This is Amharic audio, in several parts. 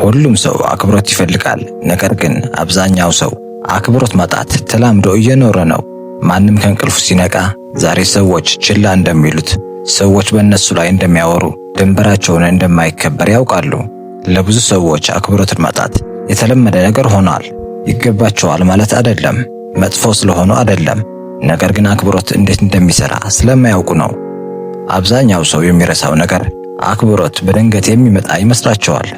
ሁሉም ሰው አክብሮት ይፈልጋል። ነገር ግን አብዛኛው ሰው አክብሮት ማጣት ተላምዶ እየኖረ ነው። ማንም ከእንቅልፉ ሲነቃ ዛሬ ሰዎች ችላ እንደሚሉት፣ ሰዎች በእነሱ ላይ እንደሚያወሩ፣ ድንበራቸውን እንደማይከበር ያውቃሉ። ለብዙ ሰዎች አክብሮትን ማጣት የተለመደ ነገር ሆኗል። ይገባቸዋል ማለት አይደለም፣ መጥፎ ስለሆኑ አይደለም። ነገር ግን አክብሮት እንዴት እንደሚሰራ ስለማያውቁ ነው። አብዛኛው ሰው የሚረሳው ነገር አክብሮት በድንገት የሚመጣ ይመስላቸዋል።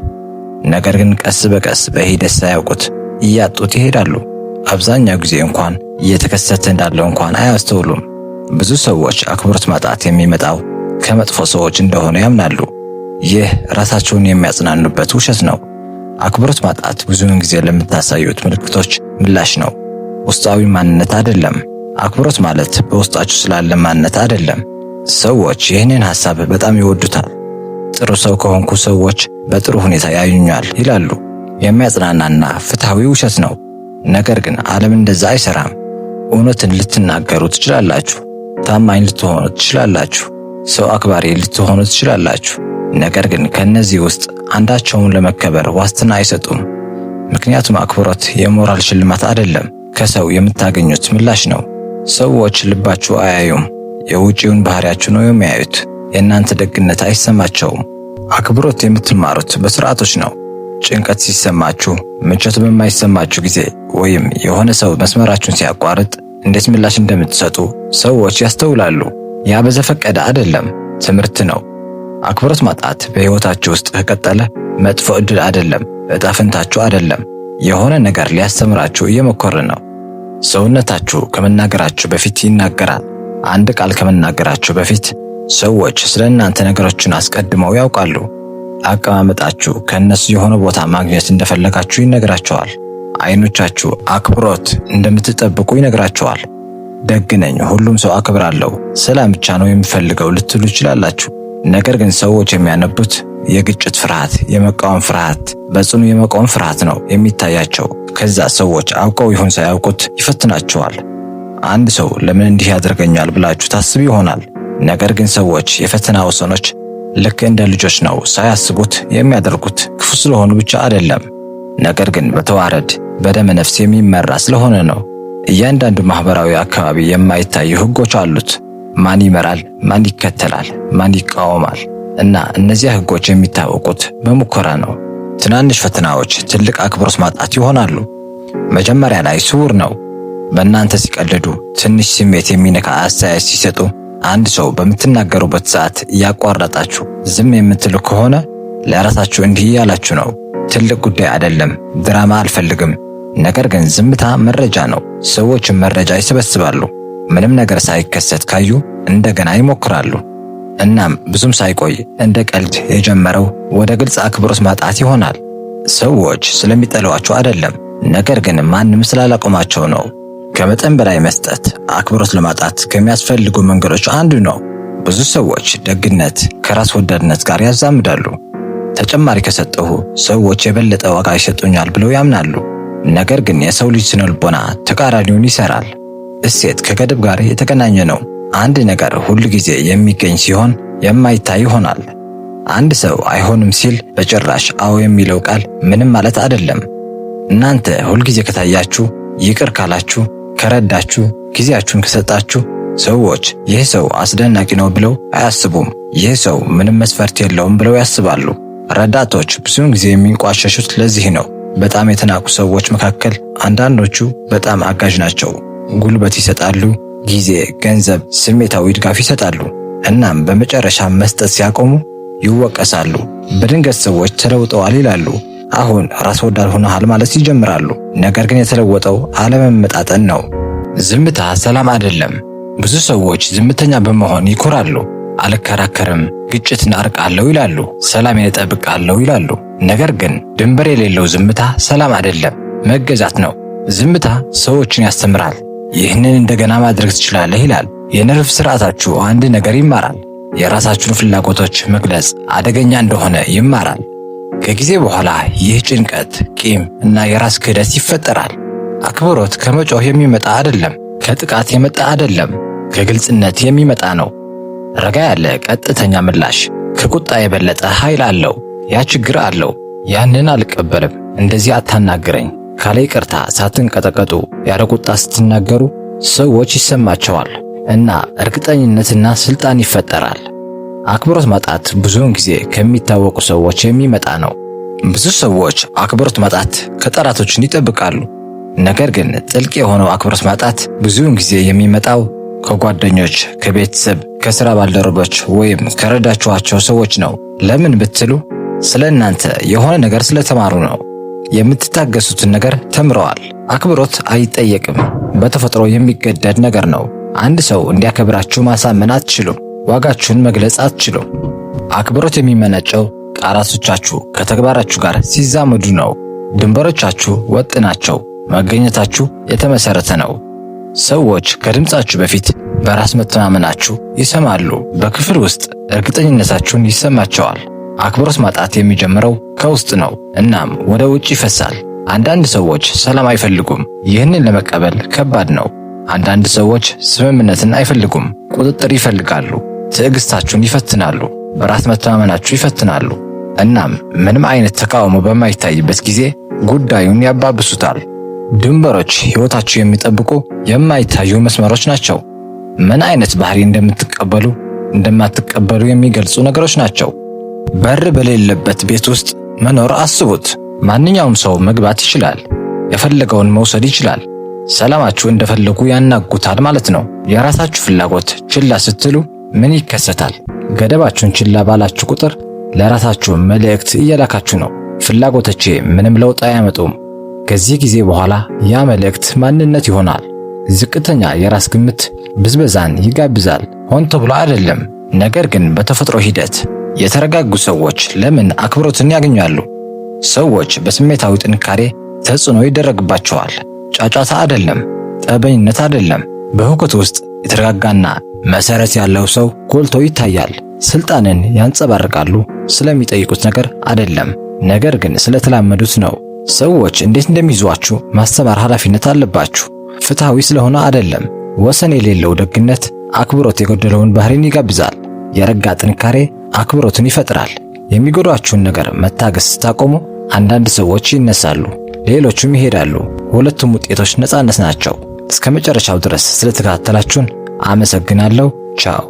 ነገር ግን ቀስ በቀስ በሂደት ሳያውቁት እያጡት ይሄዳሉ። አብዛኛው ጊዜ እንኳን እየተከሰተ እንዳለው እንኳን አያስተውሉም። ብዙ ሰዎች አክብሮት ማጣት የሚመጣው ከመጥፎ ሰዎች እንደሆነ ያምናሉ። ይህ ራሳቸውን የሚያጽናኑበት ውሸት ነው። አክብሮት ማጣት ብዙውን ጊዜ ለምታሳዩት ምልክቶች ምላሽ ነው፣ ውስጣዊ ማንነት አይደለም። አክብሮት ማለት በውስጣችሁ ስላለ ማንነት አይደለም። ሰዎች ይህንን ሐሳብ በጣም ይወዱታል። ጥሩ ሰው ከሆንኩ ሰዎች በጥሩ ሁኔታ ያዩኛል ይላሉ። የሚያጽናናና ፍትሃዊ ውሸት ነው። ነገር ግን ዓለም እንደዛ አይሰራም። እውነትን ልትናገሩ ትችላላችሁ፣ ታማኝ ልትሆኑ ትችላላችሁ፣ ሰው አክባሪ ልትሆኑ ትችላላችሁ። ነገር ግን ከነዚህ ውስጥ አንዳቸውን ለመከበር ዋስትና አይሰጡም። ምክንያቱም አክብሮት የሞራል ሽልማት አይደለም፣ ከሰው የምታገኙት ምላሽ ነው። ሰዎች ልባችሁ አያዩም፣ የውጪውን ባህሪያችሁ ነው የሚያዩት። የእናንተ ደግነት አይሰማቸውም። አክብሮት የምትማሩት በስርዓቶች ነው። ጭንቀት ሲሰማችሁ፣ ምቾት በማይሰማችሁ ጊዜ ወይም የሆነ ሰው መስመራችሁን ሲያቋርጥ እንዴት ምላሽ እንደምትሰጡ ሰዎች ያስተውላሉ። ያ በዘፈቀደ አይደለም፣ ትምህርት ነው። አክብሮት ማጣት በሕይወታችሁ ውስጥ ከቀጠለ መጥፎ ዕድል አይደለም፣ ዕጣ ፈንታችሁ አይደለም። የሆነ ነገር ሊያስተምራችሁ እየሞከረ ነው። ሰውነታችሁ ከመናገራችሁ በፊት ይናገራል። አንድ ቃል ከመናገራችሁ በፊት ሰዎች ስለ እናንተ ነገሮችን አስቀድመው ያውቃሉ። አቀማመጣችሁ ከእነሱ የሆነ ቦታ ማግኘት እንደፈለጋችሁ ይነግራቸዋል። አይኖቻችሁ አክብሮት እንደምትጠብቁ ይነግራቸዋል። ደግ ነኝ፣ ሁሉም ሰው አክብራለሁ፣ ሰላም ብቻ ነው የምፈልገው ልትሉ ይችላላችሁ። ነገር ግን ሰዎች የሚያነቡት የግጭት ፍርሃት፣ የመቃወም ፍርሃት፣ በጽኑ የመቆም ፍርሃት ነው የሚታያቸው። ከዛ ሰዎች አውቀው ይሁን ሳያውቁት ይፈትናቸዋል። አንድ ሰው ለምን እንዲህ ያደርገኛል ብላችሁ ታስቡ ይሆናል። ነገር ግን ሰዎች የፈተና ወሰኖች ልክ እንደ ልጆች ነው ሳያስቡት የሚያደርጉት። ክፉ ስለሆኑ ብቻ አይደለም፣ ነገር ግን በተዋረድ በደመ ነፍስ የሚመራ ስለሆነ ነው። እያንዳንዱ ማህበራዊ አካባቢ የማይታዩ ህጎች አሉት። ማን ይመራል፣ ማን ይከተላል፣ ማን ይቃወማል። እና እነዚያ ህጎች የሚታወቁት በሙከራ ነው። ትናንሽ ፈተናዎች ትልቅ አክብሮት ማጣት ይሆናሉ። መጀመሪያ ላይ ስውር ነው። በእናንተ ሲቀልዱ፣ ትንሽ ስሜት የሚነካ አስተያየት ሲሰጡ፣ አንድ ሰው በምትናገሩበት ሰዓት እያቋረጣችሁ ዝም የምትሉ ከሆነ ለራሳችሁ እንዲህ ያላችሁ ነው፣ ትልቅ ጉዳይ አይደለም፣ ድራማ አልፈልግም። ነገር ግን ዝምታ መረጃ ነው። ሰዎችም መረጃ ይሰበስባሉ። ምንም ነገር ሳይከሰት ካዩ እንደገና ይሞክራሉ። እናም ብዙም ሳይቆይ እንደ ቀልድ የጀመረው ወደ ግልጽ አክብሮት ማጣት ይሆናል። ሰዎች ስለሚጠሏቸው አይደለም፣ ነገር ግን ማንም ስላላቆማቸው ነው። ከመጠን በላይ መስጠት አክብሮት ለማጣት ከሚያስፈልጉ መንገዶች አንዱ ነው። ብዙ ሰዎች ደግነት ከራስ ወዳድነት ጋር ያዛምዳሉ። ተጨማሪ ከሰጠሁ ሰዎች የበለጠ ዋጋ ይሰጡኛል ብለው ያምናሉ። ነገር ግን የሰው ልጅ ስነልቦና ተቃራኒውን ይሰራል። እሴት ከገደብ ጋር የተገናኘ ነው። አንድ ነገር ሁል ጊዜ የሚገኝ ሲሆን የማይታይ ይሆናል። አንድ ሰው አይሆንም ሲል በጭራሽ አዎ የሚለው ቃል ምንም ማለት አይደለም። እናንተ ሁል ጊዜ ከታያችሁ፣ ይቅር ካላችሁ፣ ከረዳችሁ፣ ጊዜያችሁን ከሰጣችሁ ሰዎች ይህ ሰው አስደናቂ ነው ብለው አያስቡም። ይህ ሰው ምንም መስፈርት የለውም ብለው ያስባሉ። ረዳቶች ብዙውን ጊዜ የሚንቋሸሹት ለዚህ ነው። በጣም የተናቁ ሰዎች መካከል አንዳንዶቹ በጣም አጋዥ ናቸው። ጉልበት ይሰጣሉ፣ ጊዜ፣ ገንዘብ፣ ስሜታዊ ድጋፍ ይሰጣሉ። እናም በመጨረሻ መስጠት ሲያቆሙ ይወቀሳሉ። በድንገት ሰዎች ተለውጠዋል ይላሉ። አሁን ራስ ወዳድ ሆነሃል ማለት ይጀምራሉ። ነገር ግን የተለወጠው አለመመጣጠን ነው። ዝምታ ሰላም አይደለም። ብዙ ሰዎች ዝምተኛ በመሆን ይኮራሉ። አልከራከርም፣ ግጭትን አርቃለሁ ይላሉ፣ ሰላሜን እጠብቃለሁ ይላሉ። ነገር ግን ድንበር የሌለው ዝምታ ሰላም አይደለም፣ መገዛት ነው። ዝምታ ሰዎችን ያስተምራል። ይህንን እንደገና ማድረግ ትችላለህ ይላል። የነርቭ ስርዓታችሁ አንድ ነገር ይማራል። የራሳችሁን ፍላጎቶች መግለጽ አደገኛ እንደሆነ ይማራል። ከጊዜ በኋላ ይህ ጭንቀት፣ ቂም እና የራስ ክህደት ይፈጠራል። አክብሮት ከመጮህ የሚመጣ አይደለም፣ ከጥቃት የመጣ አይደለም፣ ከግልጽነት የሚመጣ ነው። ረጋ ያለ ቀጥተኛ ምላሽ ከቁጣ የበለጠ ኃይል አለው። ያ ችግር አለው። ያንን አልቀበልም፣ እንደዚህ አታናግረኝ ካለ ይቅርታ ሳትንቀጠቀጡ ያለ ቁጣ ስትናገሩ ሰዎች ይሰማቸዋል እና እርግጠኝነትና ስልጣን ይፈጠራል። አክብሮት ማጣት ብዙውን ጊዜ ከሚታወቁ ሰዎች የሚመጣ ነው። ብዙ ሰዎች አክብሮት ማጣት ከጠላቶችን ይጠብቃሉ። ነገር ግን ጥልቅ የሆነው አክብሮት ማጣት ብዙውን ጊዜ የሚመጣው ከጓደኞች፣ ከቤተሰብ፣ ከሥራ ባልደረቦች ወይም ከረዳችኋቸው ሰዎች ነው። ለምን ብትሉ ስለ እናንተ የሆነ ነገር ስለተማሩ ነው። የምትታገሱትን ነገር ተምረዋል። አክብሮት አይጠየቅም፣ በተፈጥሮ የሚገደድ ነገር ነው። አንድ ሰው እንዲያከብራችሁ ማሳመን አትችሉም። ዋጋችሁን መግለጽ አትችሉም። አክብሮት የሚመነጨው ቃላቶቻችሁ ከተግባራችሁ ጋር ሲዛመዱ ነው። ድንበሮቻችሁ ወጥ ናቸው። መገኘታችሁ የተመሰረተ ነው። ሰዎች ከድምጻችሁ በፊት በራስ መተማመናችሁ ይሰማሉ። በክፍል ውስጥ እርግጠኝነታችሁን ይሰማቸዋል። አክብሮት ማጣት የሚጀምረው ከውስጥ ነው፣ እናም ወደ ውጭ ይፈሳል። አንዳንድ ሰዎች ሰላም አይፈልጉም። ይህንን ለመቀበል ከባድ ነው። አንዳንድ ሰዎች ስምምነትን አይፈልጉም፣ ቁጥጥር ይፈልጋሉ። ትዕግስታችሁን ይፈትናሉ፣ በራስ መተማመናችሁ ይፈትናሉ። እናም ምንም አይነት ተቃውሞ በማይታይበት ጊዜ ጉዳዩን ያባብሱታል። ድንበሮች ሕይወታችሁ የሚጠብቁ የማይታዩ መስመሮች ናቸው። ምን አይነት ባህሪ እንደምትቀበሉ እንደማትቀበሉ የሚገልጹ ነገሮች ናቸው። በር በሌለበት ቤት ውስጥ መኖር አስቡት። ማንኛውም ሰው መግባት ይችላል፣ የፈለገውን መውሰድ ይችላል። ሰላማችሁ እንደፈለጉ ያናጉታል ማለት ነው። የራሳችሁ ፍላጎት ችላ ስትሉ ምን ይከሰታል? ገደባችሁን ችላ ባላችሁ ቁጥር ለራሳችሁ መልእክት እየላካችሁ ነው። ፍላጎቶቼ ምንም ለውጥ አያመጡም። ከዚህ ጊዜ በኋላ ያ መልእክት ማንነት ይሆናል። ዝቅተኛ የራስ ግምት ብዝበዛን ይጋብዛል። ሆን ተብሎ አይደለም፣ ነገር ግን በተፈጥሮ ሂደት። የተረጋጉ ሰዎች ለምን አክብሮትን ያገኛሉ? ሰዎች በስሜታዊ ጥንካሬ ተጽዕኖ ይደረግባቸዋል። ጫጫታ አይደለም፣ ጠበኝነት አይደለም። በሁከት ውስጥ የተረጋጋና መሰረት ያለው ሰው ጎልቶ ይታያል። ስልጣንን ያንጸባርቃሉ፣ ስለሚጠይቁት ነገር አይደለም፣ ነገር ግን ስለተላመዱት ነው። ሰዎች እንዴት እንደሚይዟችሁ ማስተማር ኃላፊነት አለባችሁ። ፍትሃዊ ስለሆነ አይደለም። ወሰን የሌለው ደግነት አክብሮት የጎደለውን ባህሪን ይጋብዛል። የረጋ ጥንካሬ አክብሮትን ይፈጥራል። የሚጎዷችሁን ነገር መታገስ ስታቆሙ አንዳንድ ሰዎች ይነሳሉ፣ ሌሎቹም ይሄዳሉ። ሁለቱም ውጤቶች ነፃነት ናቸው። እስከ መጨረሻው ድረስ ስለተከታተላችሁን አመሰግናለሁ። ቻው።